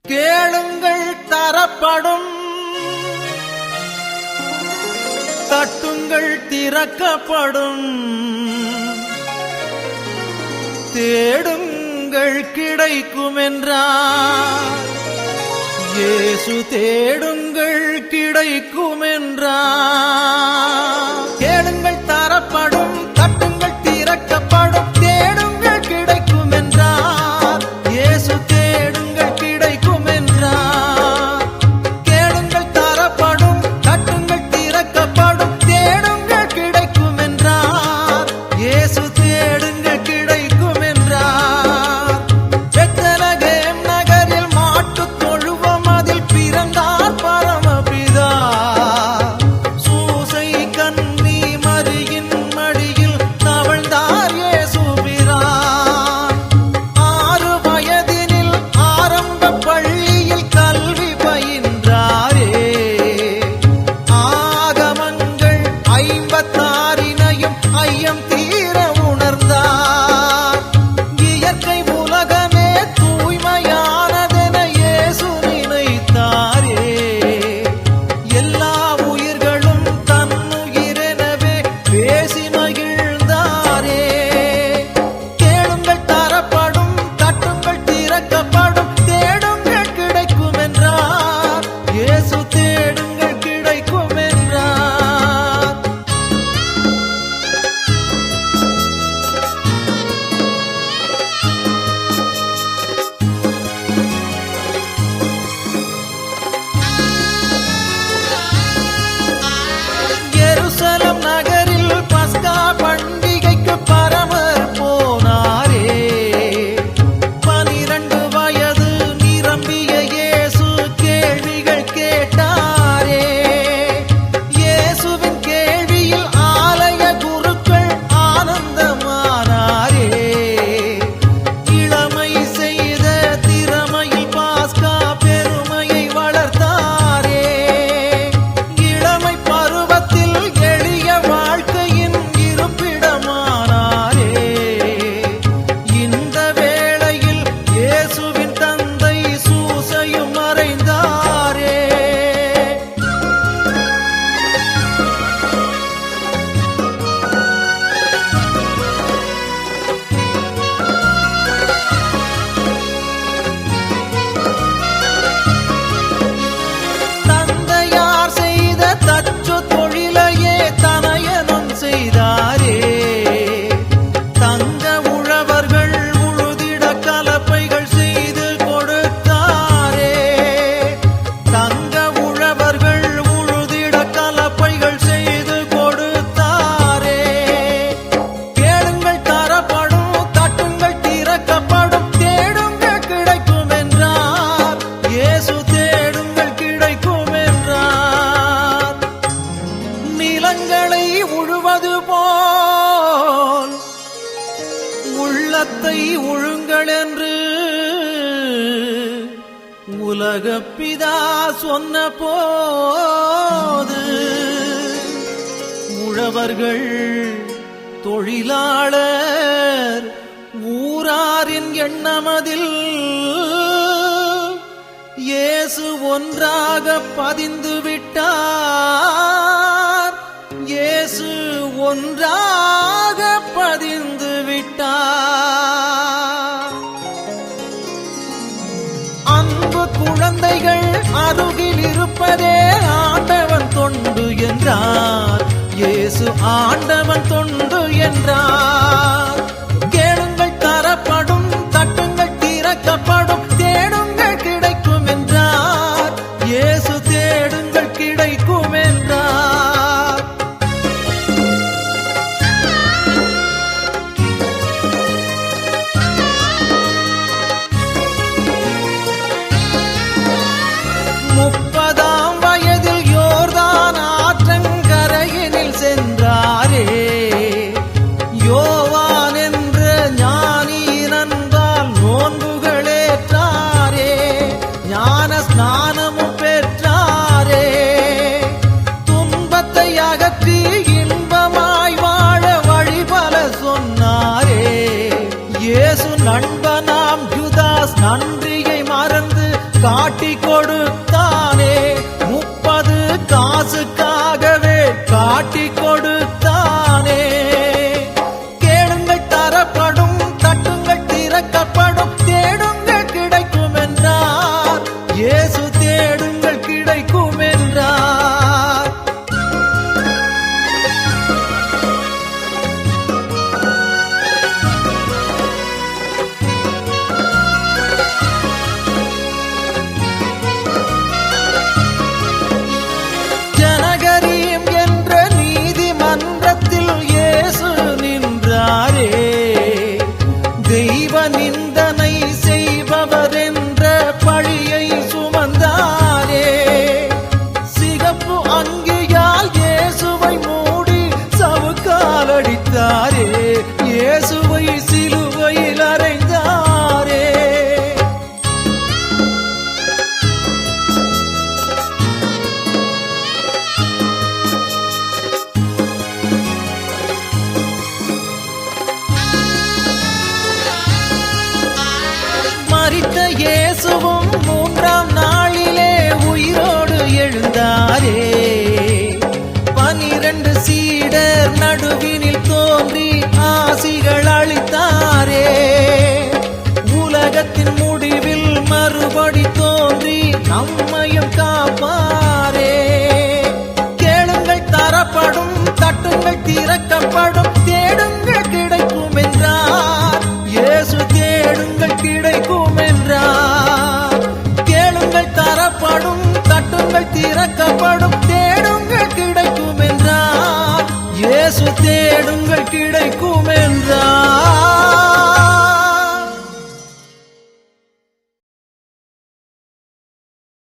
கேளுங்கள் தரப்படும், தட்டுங்கள் திறக்கப்படும், தேடுங்கள் கிடைக்கும் என்றார். இயேசு தேடுங்கள் கிடைக்கும் என்றார். கேளுங்கள் தரப்படும், தட்டுங்கள் திறக்கப்படும், தேடுங்கள் கிடைக்கும் என்றார். இயேசு தேடுங்கள் கிடைக்கும் என்றார். கேளுங்கள் தரப்படும், தட்டுங்கள் திறக்கப்படும், தேடுங்கள் கிடைக்கும் என்றார். இயேசு தேடுங்கள் கிடைக்கும் என்றார். பெத்லகேம் நகரில் மாட்டுத் தொழுவம் அதில் பிறந்தார் பரமபிதா. சூசை கன்னி மரியின் மடியில் தவழ்ந்தார் இயேசுபிரான். 6 வயதினில் ஆரம்ப பள்ளியில் கல்வி பயின்றாரே. ஆகமங்கள் 56னையும் ஐயம் தீர உணர்ந்தார். இயற்கை உலகமே தூய்மையானதென இயேசு நினைத்தாரே. எல்லா உயிர்களும் தன்னுயிரெனவே பேசி மகிழ்ந்தாரே. கேளுங்கள் தரப்படும், தட்டுங்கள் திறக்கப்படும், தேடுங்கள் கிடைக்கும் என்றார். இயேசு தேடுங்கள் கிடைக்கும் என்றார். எருசலம் நகரில் பஸ்கா பண்டிகைக்கு பரமர் போனாரே. 12 வயது நிரம்பிய இயேசு கேள்விகள் கேட்டாரே. இயேசுவின் கேள்வியில் ஆலய குருக்கள் ஆனந்தமானாரே. இளமை செய்த திறமையில் பாஸ்கா பெருமையை வளர்த்தாரே. இளமை பருவத்தில் எளிய வாழ்க்கையின் இருப்பிடமானாரே. இந்த வேளையில் இயேசுவின் தந்தை சூசையும் மறைந்தாரே. தந்தையார் செய்த தச்சு தொழிலையே தனையனும் செய்தாரே. தங்க உழவர்கள் உழுதிட கலப்பைகள் செய்து கொடுத்தாரே. தங்க உழவர்கள் உழுதிட கலப்பைகள் செய்து கொடுத்தாரே. கேளுங்கள் தரப்படும், தட்டுங்கள் திறக்கப்படும், தேடுங்கள் கிடைக்கும் என்றார். இயேசு தேடுங்கள் கிடைக்கும் என்றார். நிலங்களை உழுவது போல் உள்ளத்தை உழுங்கள் என்று உலகப் பிதா சொன்ன போது உழவர்கள், தொழிலாளர், ஊராரின் எண்ணமதில் இயேசு ஒன்றாக பதிந்து விட்டார். இயேசு ஒன்றாக பதிந்து விட்டார். அன்பு குழந்தைகள் அருகில் இருப்பதே ஆண்டவன் தொண்டு என்றார். இயேசு ஆண்டவன் தொண்டு என்றார். கேளுங்கள் தரப்படும், தட்டுங்கள் திறக்கப்படும், தேடுங்கள் கிடைக்கும் என்றார். இயேசு தேடுங்கள் கிடைக்கும் என்றார். முப்பதாம் வயதில் யோர்தான் ஆற்றங்கரையினில் சென்றாரே. யோவான் என்ற ஞானி நண்பால் நோன்புகளேற்றாரே. ஞான ஸ்நானமும் பெற்றாரே. துன்பத்தை அகற்றி இன்பமாய் வாழ வழிபல சொன்னாரே. இயேசு நண்பனாம் யூதாஸ் நன்றியை மறந்து காட்டி கொடுத்தானே 30 காசுக்காகவே காட்டி கொடுத்தானே கேளுங்கள் தரப்படும் தட்டுங்கள் திறக்கப்படும் தேடுங்கள் கிடைக்கும் என்றார் இயேசு தேடுங்கள் கிடைக்கும் என்றார் ஜனகரீம் என்ற நீதிமன்றத்தில் இயேசு நின்றாரே தெய்வ நிந்தனை செய்பவர் என்ற பழியை சுமந்தாரே சிகப்பு அங்கியால் இயேசுவை மூடி சவுக்கால் அடித்தாரே இயேசுவை சிலுவையில் அறைந்தாரே மரித்த இயேசுவும் 3ஆம் நாளிலே உயிரோடு எழுந்தாரே 12 சீடர் நடுவினில் தோன்றி ஆசிகள் அளித்தாரே உலகத்தின் முடிவில் மறுபடி தோன்றி நம்மையும் காப்பாரே கேளுங்கள் தரப்படும் தட்டுங்கள் திறக்கப்படும்